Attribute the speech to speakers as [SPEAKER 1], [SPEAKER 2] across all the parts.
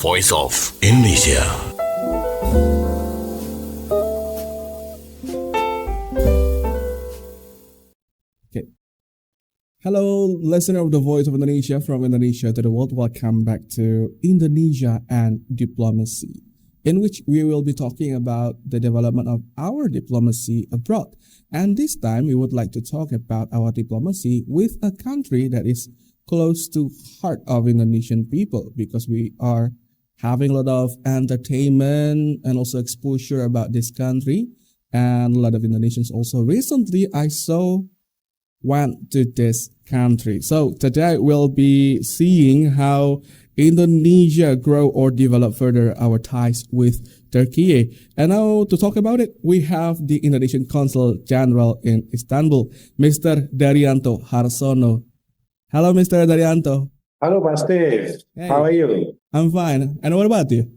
[SPEAKER 1] voice of Indonesia.
[SPEAKER 2] Okay. Hello, listener of the Voice of Indonesia from Indonesia to the world. Welcome back to Indonesia and Diplomacy, in which we will be talking about the development of our diplomacy abroad. And this time, we would like to talk about our diplomacy with a country that is close to heart of Indonesian people, because we are having a lot of entertainment and also exposure about this country, and a lot of Indonesians also recently I saw went to this country. So today we'll be seeing how Indonesia grow or develop further our ties with Turkey. And now to talk about it, we have the Indonesian Consul General in Istanbul, Mr. Darianto Harsono. Hello, Mr. Darianto.
[SPEAKER 3] Hello, Pak Steve.
[SPEAKER 2] Hey.
[SPEAKER 3] How are you?
[SPEAKER 2] I'm fine. And what about you?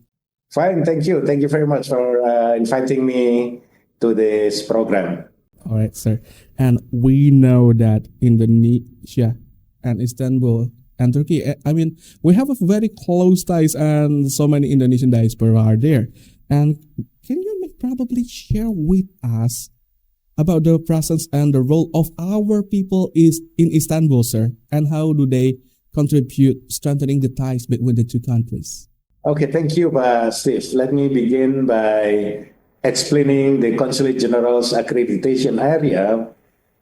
[SPEAKER 3] Fine, thank you. Thank you very much for inviting me to this program.
[SPEAKER 2] All right, sir. And we know that Indonesia and Istanbul and Turkey, I mean, we have a very close ties and so many Indonesian diaspora are there. And can you probably share with us about the presence and the role of our people is in Istanbul, sir? And how do they contribute strengthening the ties between the two countries?
[SPEAKER 3] Okay, thank you, Pak Steve. Let me begin by explaining the Consulate General's accreditation area,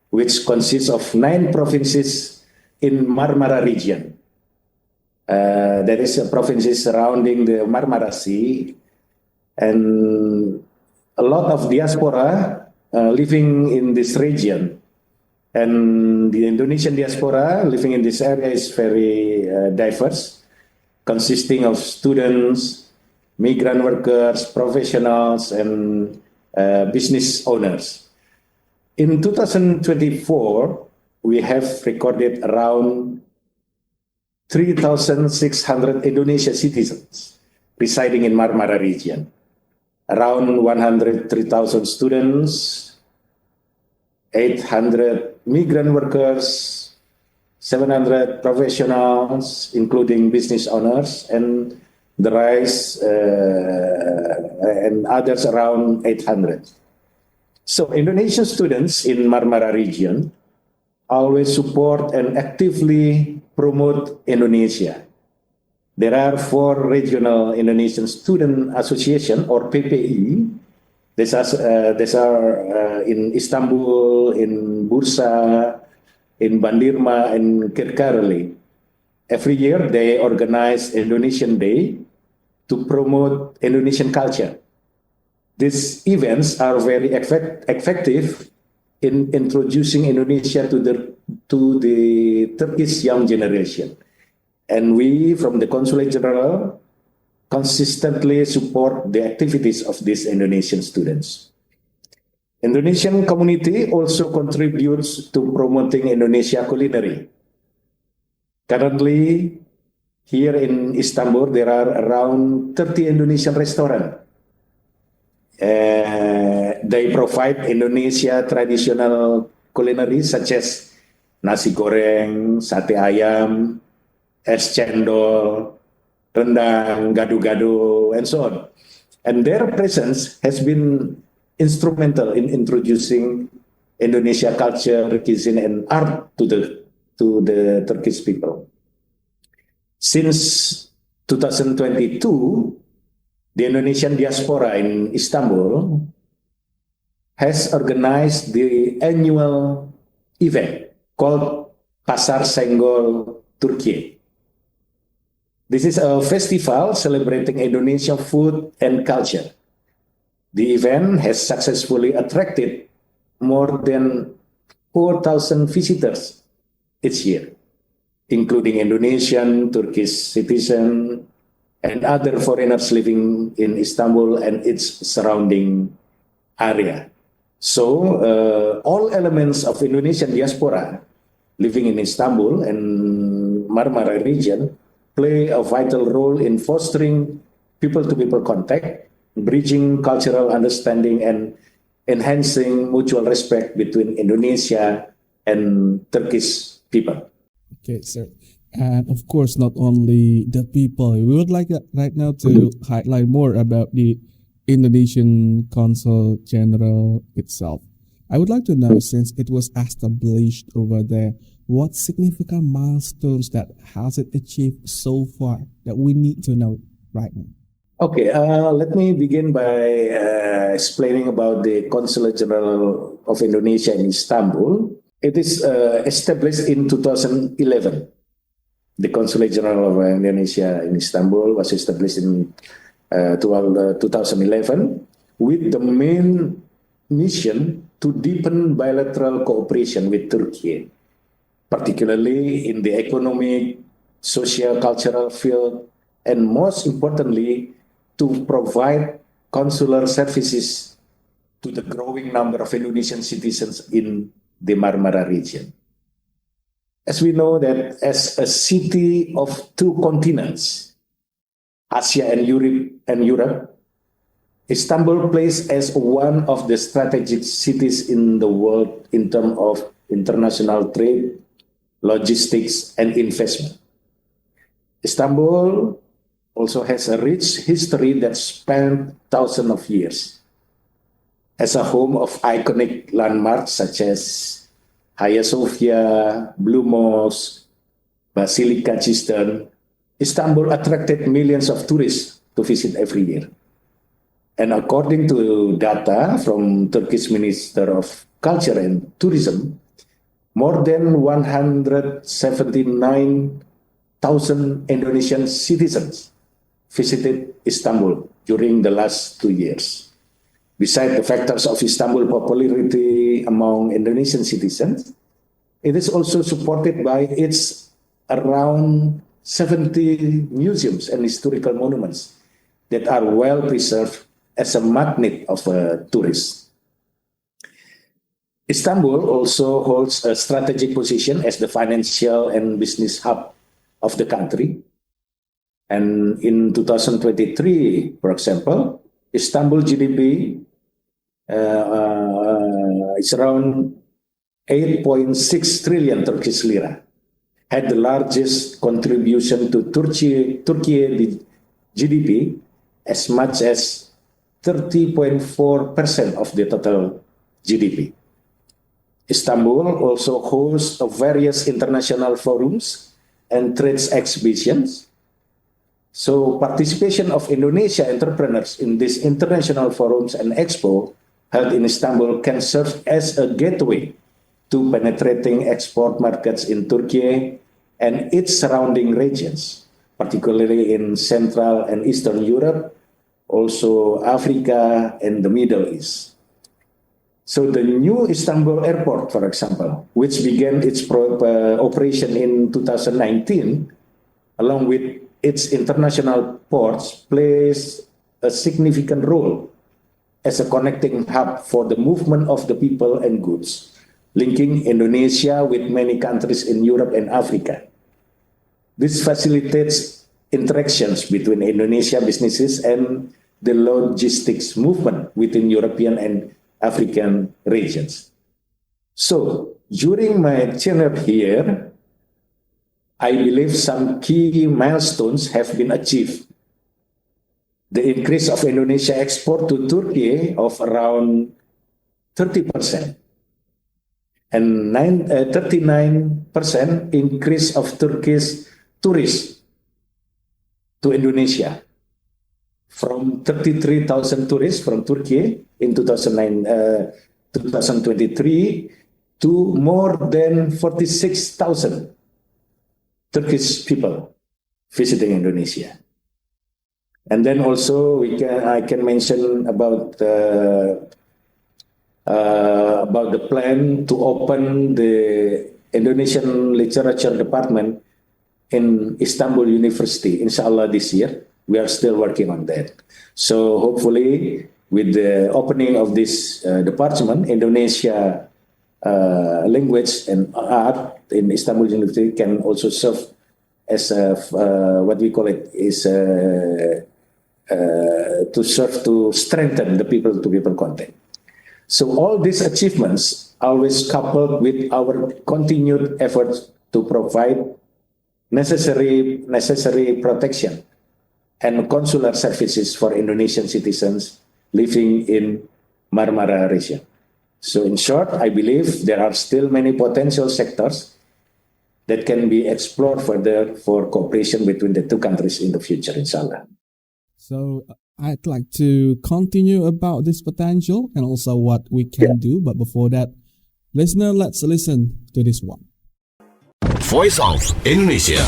[SPEAKER 3] which consists of 9 provinces in Marmara region. There is a provinces surrounding the Marmara Sea, and a lot of diaspora living in this region. And the Indonesian diaspora living in this area is very diverse, consisting of students, migrant workers, professionals, and business owners. In 2024, we have recorded around 3,600 Indonesian citizens residing in Marmara region, around 103,000 students, 800 migrant workers, 700 professionals, including business owners, and the rest and others around 800. So Indonesian students in Marmara region always support and actively promote Indonesia. There are 4 regional Indonesian Student Association or PPI. These are in Istanbul, in Bursa, in Bandirma, and Kirkcaldy. Every year they organize Indonesian Day to promote Indonesian culture. These events are very effective in introducing Indonesia to the Turkish young generation. And we from the Consulate General consistently support the activities of these Indonesian students. Indonesian community also contributes to promoting Indonesia culinary. Currently, here in Istanbul, there are around 30 Indonesian restaurants. They provide Indonesia traditional culinary such as nasi goreng, sate ayam, es cendol, rendang, gado-gado, and so on. And their presence has been instrumental in introducing Indonesia culture, cuisine, and art to the Turkish people. Since 2022, the Indonesian diaspora in Istanbul has organized the annual event called Pasar Senggol Turki. This is a festival celebrating Indonesian food and culture. The event has successfully attracted more than 4,000 visitors each year, including Indonesian, Turkish citizens, and other foreigners living in Istanbul and its surrounding area. So all elements of Indonesian diaspora living in Istanbul and Marmara region play a vital role in fostering people-to-people contact, bridging cultural understanding, and enhancing mutual respect between Indonesia and Turkish people.
[SPEAKER 2] Okay, sir. And of course, not only the people, we would like right now to highlight more about the Indonesian Consul General itself. I would like to know, since it was established over there, what significant milestones that has it achieved so far that we need to know right now?
[SPEAKER 3] Okay, let me begin by explaining about the Consulate General of Indonesia in Istanbul. It is established in 2011. The Consulate General of Indonesia in Istanbul was established in 2011 with the main mission to deepen bilateral cooperation with Turkey, particularly in the economic, social, cultural field, and most importantly, to provide consular services to the growing number of Indonesian citizens in the Marmara region. As we know that as a city of two continents, Asia and Europe, Istanbul plays as one of the strategic cities in the world in terms of international trade, logistics, and investment. Istanbul also has a rich history that spans thousands of years. As a home of iconic landmarks such as Hagia Sophia, Blue Mosque, Basilica Cistern, Istanbul attracted millions of tourists to visit every year. And according to data from Turkish Minister of Culture and Tourism, more than 179,000 Indonesian citizens visited Istanbul during the last 2 years. Besides the factors of Istanbul popularity among Indonesian citizens, it is also supported by its around 70 museums and historical monuments that are well preserved as a magnet of tourists. Istanbul also holds a strategic position as the financial and business hub of the country. And in 2023, for example, Istanbul GDP is around 8.6 trillion Turkish lira, had the largest contribution to Turkey GDP as much as 30.4% of the total GDP. Istanbul also hosts various international forums and trade exhibitions. So participation of Indonesia entrepreneurs in these international forums and expo held in Istanbul can serve as a gateway to penetrating export markets in Turkey and its surrounding regions, particularly in Central and Eastern Europe, also Africa and the Middle East. So the new Istanbul airport, for example, which began its operation in 2019, along with its international ports, plays a significant role as a connecting hub for the movement of the people and goods, linking Indonesia with many countries in Europe and Africa. This facilitates interactions between Indonesia businesses and the logistics movement within European and African regions. So during my tenure here, I believe some key milestones have been achieved. The increase of Indonesia export to Turkey of around 30%, and 39% increase of Turkish tourists to Indonesia, from 33,000 tourists from Turkey in 2023 to more than 46,000 Turkish people visiting Indonesia. And then also I can mention about the plan to open the Indonesian Literature Department in Istanbul University, inshallah this year. We are still working on that. So hopefully with the opening of this department, Indonesia language and art in Istanbul University can also serve as what we call it is to serve to strengthen the people-to-people contact. So all these achievements always coupled with our continued efforts to provide necessary protection and consular services for Indonesian citizens living in Marmara region. So in short, I believe there are still many potential sectors that can be explored further for cooperation between the two countries in the future, inshallah.
[SPEAKER 2] So I'd like to continue about this potential and also what we can do. But before that, listener, let's listen to this one.
[SPEAKER 1] Voice of Indonesia.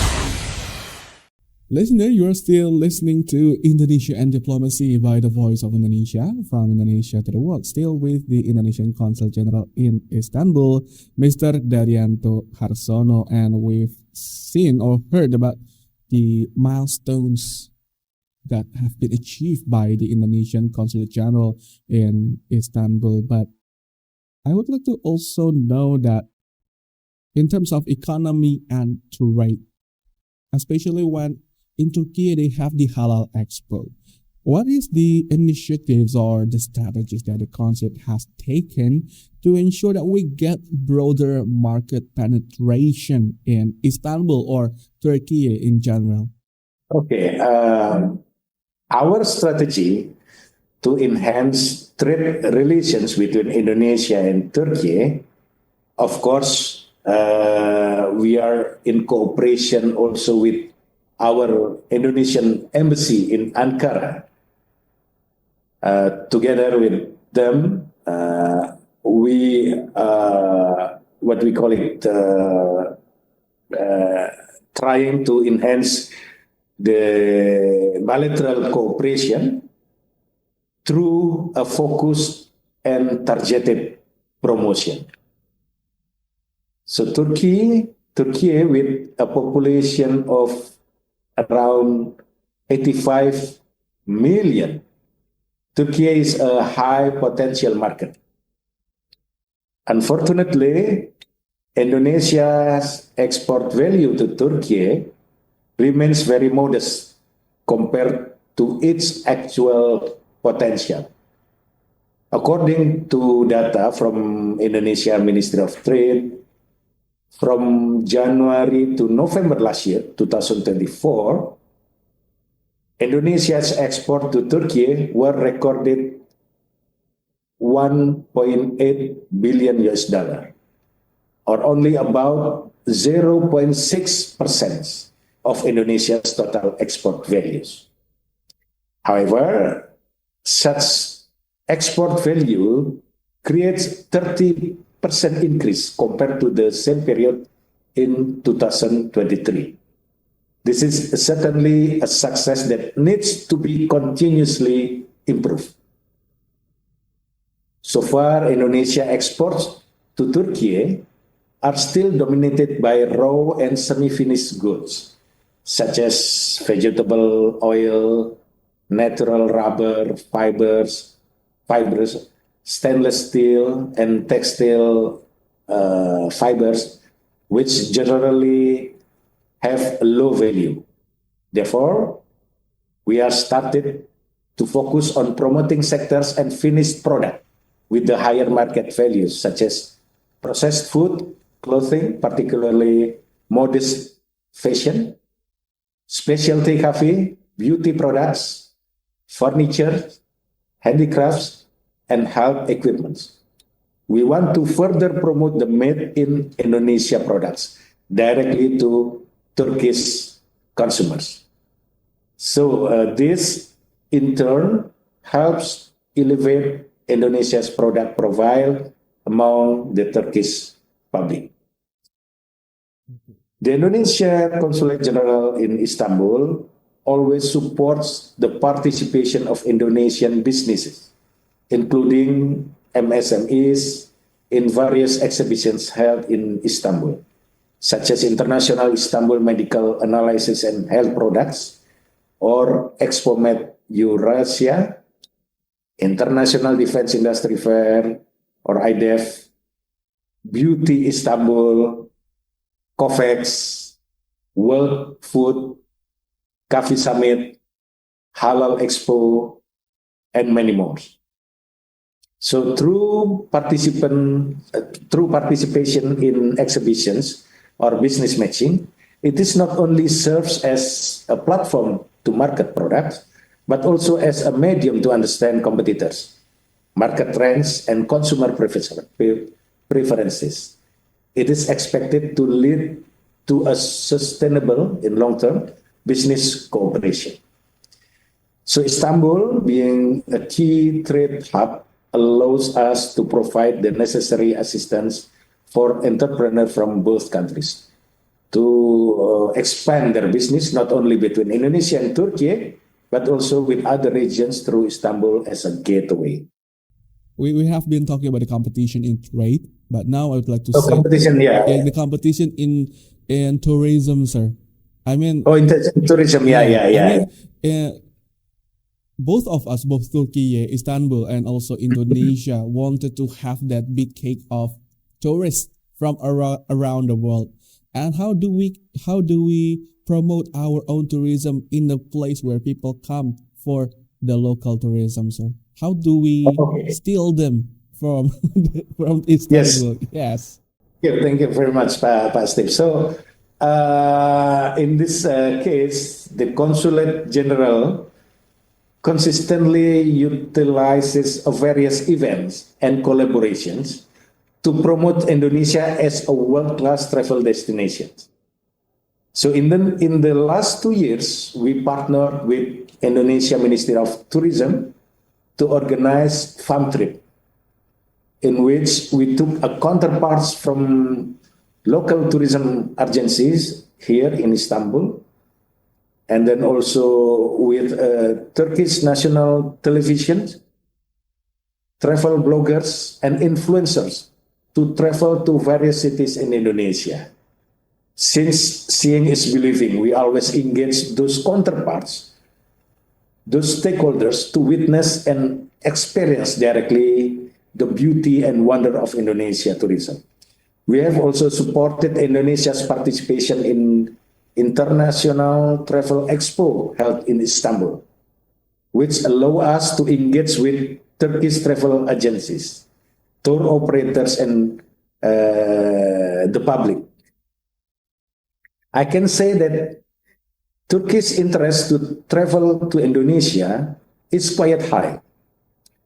[SPEAKER 2] Listener, you're still listening to Indonesia and Diplomacy by the Voice of Indonesia, from Indonesia to the world, still with the Indonesian Consul General in Istanbul, Mr. Darianto Harsono, and we've seen or heard about the milestones that have been achieved by the Indonesian Consul General in Istanbul. But I would like to also know that in terms of economy and trade, especially when in Turkey they have the Halal Expo, what is the initiatives or the strategies that the consul has taken to ensure that we get broader market penetration in Istanbul or Turkey in general?
[SPEAKER 3] Okay, our strategy to enhance trade relations between Indonesia and Turkey, of course, we are in cooperation also with our Indonesian embassy in Ankara. Together with them, we what we call it trying to enhance the bilateral cooperation through a focused and targeted promotion. So Turkey with a population of around 85 million, Turkey is a high potential market. Unfortunately, Indonesia's export value to Turkey remains very modest compared to its actual potential. According to data from Indonesia Ministry of Trade, from January to November last year, 2024, Indonesia's export to Turkey were recorded $1.8 billion US dollar, or only about 0.6% of Indonesia's total export values. However, such export value creates 30% increase compared to the same period in 2023. This is certainly a success that needs to be continuously improved. So far, Indonesia exports to Turkey are still dominated by raw and semi-finished goods, such as vegetable oil, natural rubber, fibers, stainless steel, and textile fibers, which generally have a low value. Therefore, we are started to focus on promoting sectors and finished product with the higher market values, such as processed food, clothing, particularly modest fashion, specialty coffee, beauty products, furniture, handicrafts, and health equipment. We want to further promote the made in Indonesia products directly to Turkish consumers. So this in turn helps elevate Indonesia's product profile among the Turkish public. The Indonesian Consulate General in Istanbul always supports the participation of Indonesian businesses, including MSMEs, in various exhibitions held in Istanbul, such as International Istanbul Medical Analysis and Health Products, or ExpoMed Eurasia, International Defense Industry Fair, or IDEF, Beauty Istanbul, COVEX, World Food, Coffee Summit, Halal Expo, and many more. So through participation in exhibitions or business matching, it is not only serves as a platform to market products, but also as a medium to understand competitors, market trends, and consumer preferences. It is expected to lead to a sustainable in long-term business cooperation. So Istanbul, being a key trade hub, allows us to provide the necessary assistance for entrepreneurs from both countries to expand their business not only between Indonesia and Turkey, but also with other regions through Istanbul as a gateway.
[SPEAKER 2] We have been talking about the competition in trade, but now I would like to
[SPEAKER 3] So
[SPEAKER 2] say
[SPEAKER 3] competition, yeah.
[SPEAKER 2] the competition in tourism, sir. I mean,
[SPEAKER 3] in tourism, yeah.
[SPEAKER 2] I mean, both of us, both Turkey, Istanbul, and also Indonesia, wanted to have that big cake of tourists from around the world. And how do we promote our own tourism in a place where people come for the local tourism, sir? How do we steal them from from Istanbul? Yes.
[SPEAKER 3] Yeah, thank you very much, Pak Steve. So, in this case, the Consulate General consistently utilizes various events and collaborations to promote Indonesia as a world-class travel destination. So in the last 2 years, we partnered with Indonesia Ministry of Tourism to organize farm trip, in which we took a counterparts from local tourism agencies here in Istanbul, and then also with Turkish national television, travel bloggers and influencers to travel to various cities in Indonesia. Since seeing is believing, we always engage those counterparts, those stakeholders, to witness and experience directly the beauty and wonder of Indonesia tourism. We have also supported Indonesia's participation in International Travel Expo held in Istanbul, which allow us to engage with Turkish travel agencies, tour operators, and the public. I can say that Turkish interest to travel to Indonesia is quite high.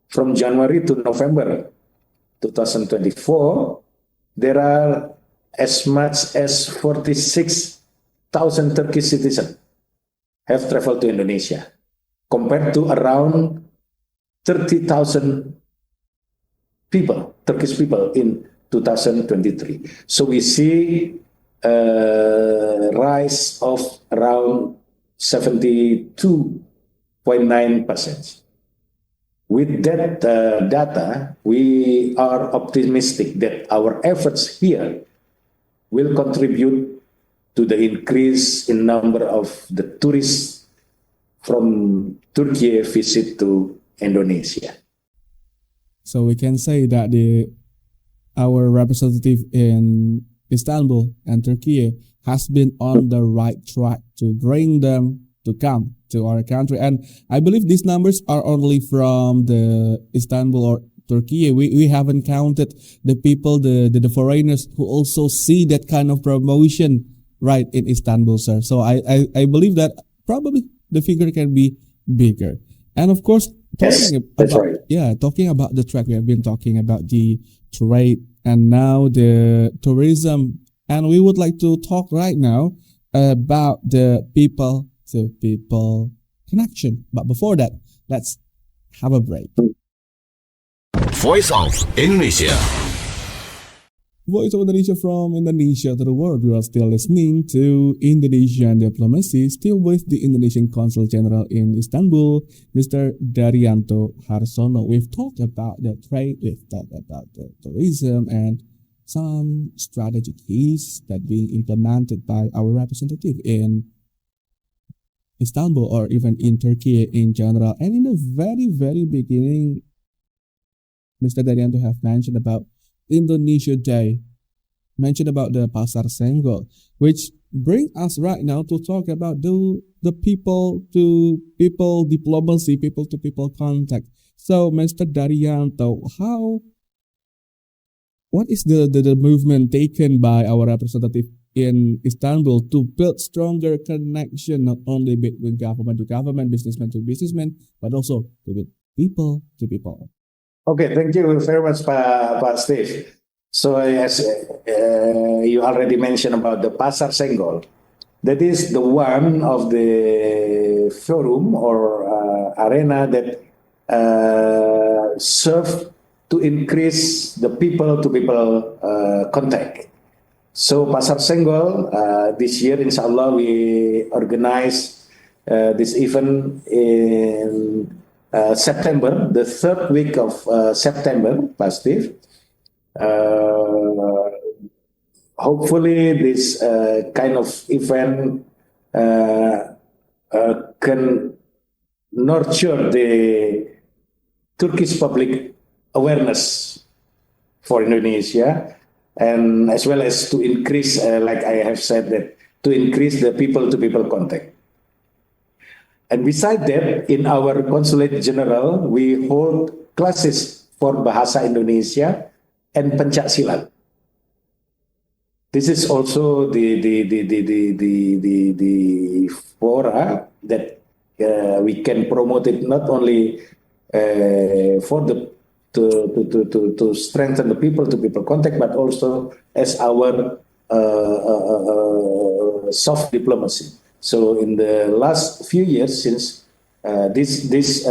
[SPEAKER 3] From January to November 2024, there are as much as 46,000 Turkish citizens have traveled to Indonesia, compared to around 30,000 people, Turkish people in 2023. So we see a rise of around 72.9%. With that data, we are optimistic that our efforts here will contribute to the increase in number of the tourists from Turkey visit to Indonesia.
[SPEAKER 2] So we can say that our representative in Istanbul and Turkey has been on the right track to bring them to come to our country. And I believe these numbers are only from the Istanbul or Turkey. We haven't counted the people, the foreigners who also see that kind of promotion right in Istanbul, sir. So I believe that probably the figure can be bigger. And of course, talking about the track, we have been talking about the trade and now the tourism. And we would like to talk right now about the people to people connection. But before that, let's have a break.
[SPEAKER 1] Voice of Indonesia.
[SPEAKER 2] Voice of Indonesia from Indonesia to the world. You are still listening to Indonesian Diplomacy, still with the Indonesian Consul General in Istanbul, Mr. Darianto Harsono. We've talked about the trade, we've talked about the tourism, and some strategies that being implemented by our representative in Istanbul or even in Turkey in general. And in the very, very beginning, Mr. Darianto have mentioned about Indonesia Day, mentioned about the Pasar Senggol, which bring us right now to talk about the people to people diplomacy, people to people contact. So, Mr. Darianto, what is the movement taken by our representative in Istanbul to build stronger connection not only between government to government, businessman to businessman, but also with people to people.
[SPEAKER 3] Okay, thank you very much, Pak Steve. So as you already mentioned about the Pasar Senggol, that is the one of the forum or arena that serve to increase the people-to-people contact. So Pasar Senggol, this year, inshallah, we organize this event in September, the third week of September, Pak Steve. Hopefully, this kind of event can nurture the Turkish public awareness for Indonesia, and as well as to increase, like I have said, that to increase the people-to-people contact. And beside that, in our Consulate General, we hold classes for Bahasa Indonesia and Pencak Silat. This is also the fora that we can promote it not only for the to strengthen the people-to-people contact, but also as our soft diplomacy. So in the last few years, since these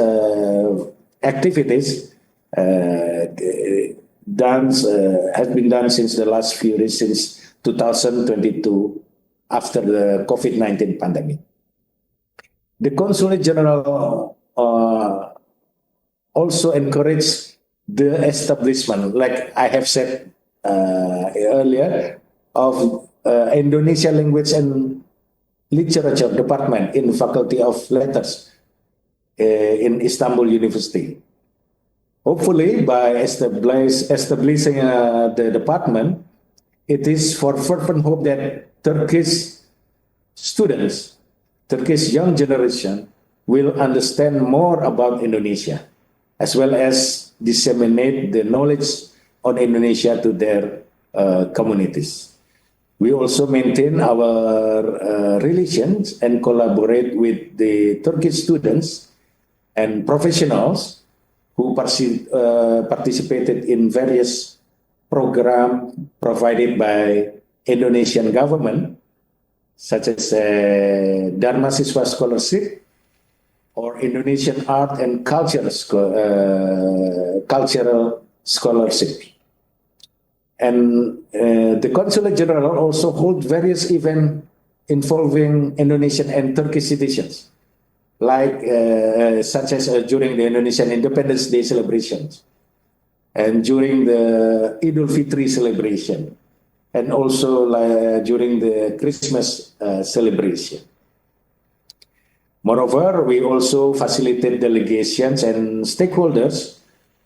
[SPEAKER 3] activities has been done since the last few years, since 2022, after the COVID-19 pandemic. The Consulate General also encouraged the establishment, like I have said earlier, of Indonesian Language and Literature Department in the Faculty of Letters in Istanbul University. Hopefully, by establishing the department, it is for fervent hope that Turkish students, Turkish young generation, will understand more about Indonesia, as well as disseminate the knowledge on Indonesia to their communities. We also maintain our relations and collaborate with the Turkish students and professionals who participated in various programs provided by Indonesian government, such as Dharma Siswa Scholarship or Indonesian Art and Cultural Scholarship. And the Consulate General also holds various events involving Indonesian and Turkish citizens, like such as during the Indonesian Independence Day celebrations, and during the Idul Fitri celebration, and also during the Christmas celebration. Moreover, we also facilitate delegations and stakeholders,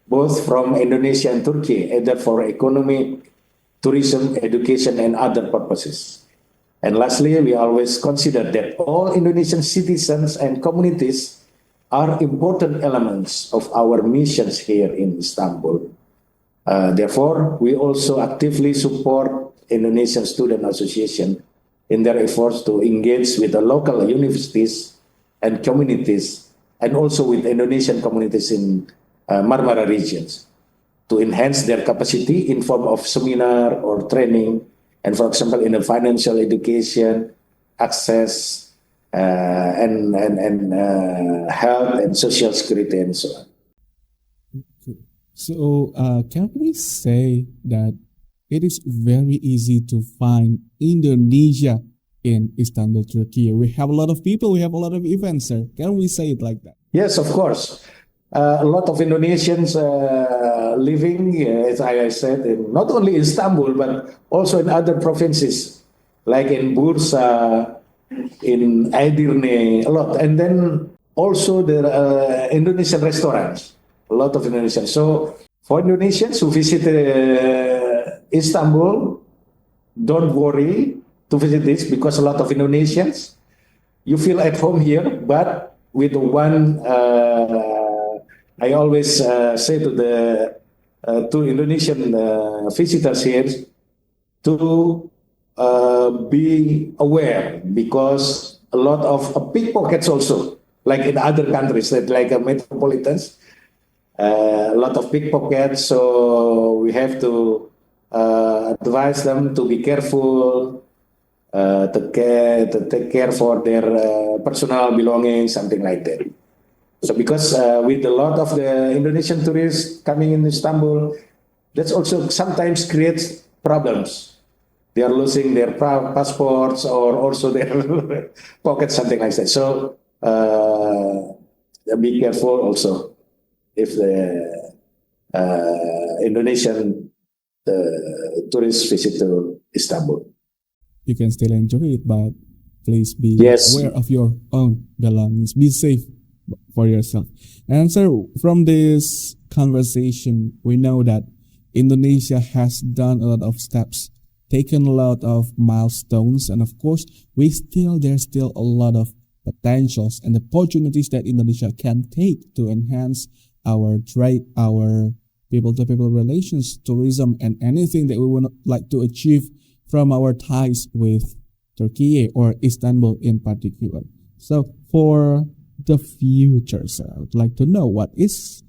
[SPEAKER 3] both from Indonesia and Turkey, either for economic, tourism, education, and other purposes. And lastly, we always consider that all Indonesian citizens and communities are important elements of our missions here in Istanbul. Therefore, we also actively support Indonesian Student Association in their efforts to engage with the local universities and communities, and also with Indonesian communities in Marmara regions, to enhance their capacity in form of seminar or training, and for example, in the financial education, access, and health and social security, and so on.
[SPEAKER 2] So, can we say that it is very easy to find Indonesia in Istanbul, Turkey? We have a lot of people, we have a lot of events, sir. Can we say it like that?
[SPEAKER 3] Yes, of course. A lot of Indonesians living, as I said, not only in Istanbul, but also in other provinces, like in Bursa, in Edirne, a lot. And then also the Indonesian restaurants, a lot of Indonesians. So for Indonesians who visit Istanbul, don't worry to visit this, because a lot of Indonesians, you feel at home here, but with one, I always say to the to Indonesian visitors here to be aware because a lot of pickpockets also, like in other countries, that like metropolitans, a lot of pickpockets. So we have to advise them to be careful, to take care for their personal belongings, something like that. So because with a lot of the Indonesian tourists coming in Istanbul, that's also sometimes creates problems. They are losing their passports or also their pockets, something like that. So be careful also if the Indonesian tourists visit to Istanbul.
[SPEAKER 2] You can still enjoy it, but please be
[SPEAKER 3] Yes.
[SPEAKER 2] aware of your own belongings. Be safe for yourself. And so, from this conversation, we know that Indonesia has done a lot of steps, taken a lot of milestones, and of course, there's still a lot of potentials and opportunities that Indonesia can take to enhance our trade, our people-to-people relations, tourism, and anything that we would like to achieve from our ties with Turkey or Istanbul in particular. So for the future, sir, I would like to know what is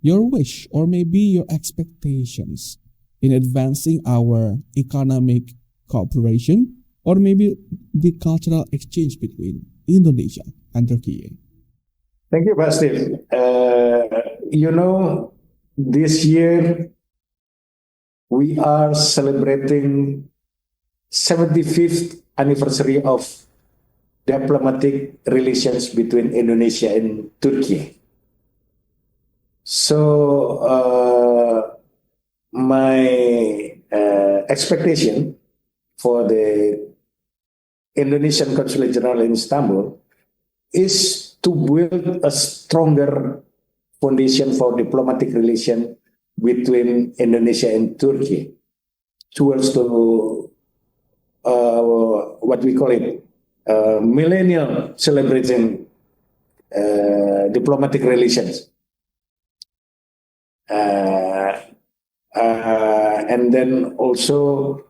[SPEAKER 2] your wish or maybe your expectations in advancing our economic cooperation or maybe the cultural exchange between Indonesia and Turkey.
[SPEAKER 3] Thank you, Pak Steve. This year we are celebrating 75th anniversary of diplomatic relations between Indonesia and Turkey. So my expectation for the Indonesian Consul General in Istanbul is to build a stronger foundation for diplomatic relation between Indonesia and Turkey towards to what we call it millennial celebrating diplomatic relations. And then also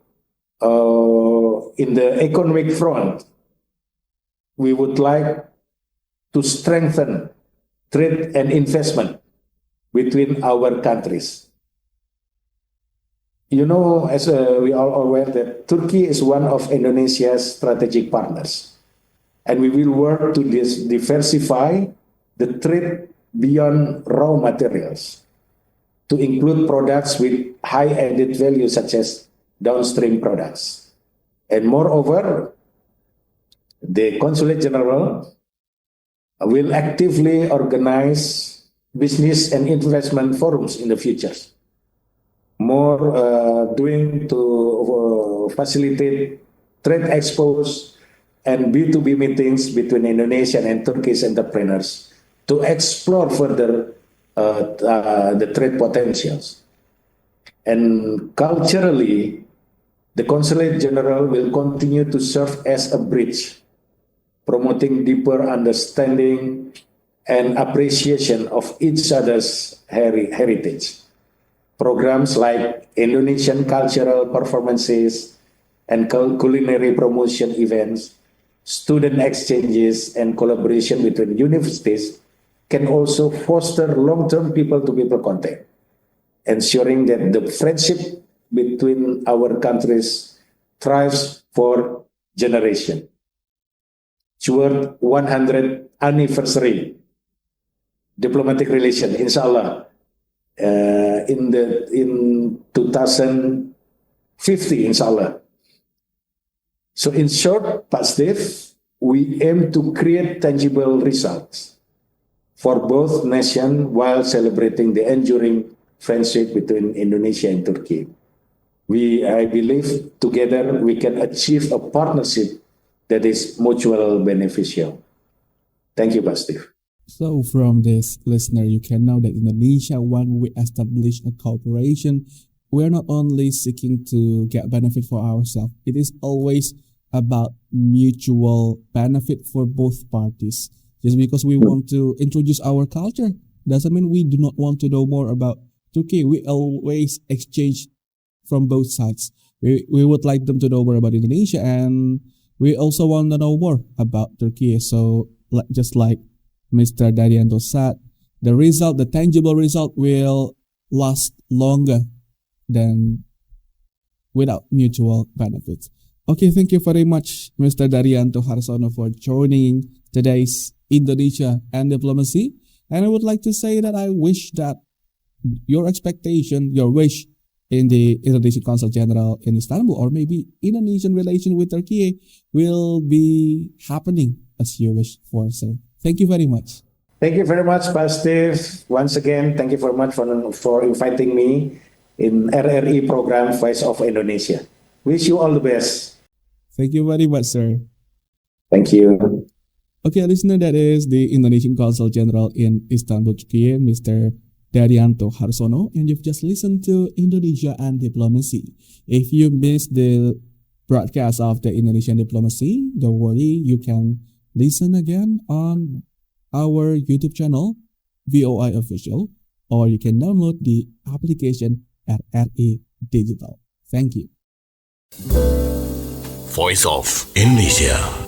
[SPEAKER 3] in the economic front, we would like to strengthen trade and investment between our countries. You know, as we are aware that Turkey is one of Indonesia's strategic partners, and we will work to diversify the trade beyond raw materials to include products with high added value such as downstream products. And moreover, the Consulate General will actively organize business and investment forums in the future, more doing to facilitate trade expos and B2B meetings between Indonesian and Turkish entrepreneurs to explore further the trade potentials. And culturally, the Consulate General will continue to serve as a bridge, promoting deeper understanding and appreciation of each other's heritage. Programs like Indonesian cultural performances and culinary promotion events, student exchanges, and collaboration between universities can also foster long-term people-to-people contact, ensuring that the friendship between our countries thrives for generations. Toward 100th anniversary diplomatic relation, inshallah, in 2050, inshallah. So in short, Pak Steve, we aim to create tangible results for both nations while celebrating the enduring friendship between Indonesia and Turkey. I believe together we can achieve a partnership that is mutual beneficial. Thank you, Pak Steve.
[SPEAKER 2] So from this listener, you can know that Indonesia, when we establish a cooperation, we're not only seeking to get benefit for ourselves. It is always about mutual benefit for both parties. Just because we want to introduce our culture doesn't mean we do not want to know more about Turkey. We always exchange from both sides. We would like them to know more about Indonesia, and we also want to know more about Turkey. So just like Mr. Darianto said, the tangible result will last longer than without mutual benefits. Okay, thank you very much, Mr. Darianto Harsono, for joining today's Indonesia and Diplomacy. And I would like to say that I wish that your expectation, your wish in the Indonesian Consul General in Istanbul, or maybe Indonesian relation with Turkey, will be happening as you wish for, sir. Thank you very much.
[SPEAKER 3] Thank you very much, Pak Steve. Once again, thank you very much for inviting me in RRI program Voice of Indonesia. Wish you all the best.
[SPEAKER 2] Thank you very much, sir.
[SPEAKER 3] Thank you.
[SPEAKER 2] Okay, listener, that is the Indonesian Consul General in Istanbul, Turkey, Mr. Darianto Harsono, and you've just listened to Indonesia and Diplomacy. If you missed the broadcast of the Indonesian Diplomacy, don't worry, you can listen again on our YouTube channel, VOI Official, or you can download the application at RI Digital. Thank you.
[SPEAKER 1] Voice of Indonesia.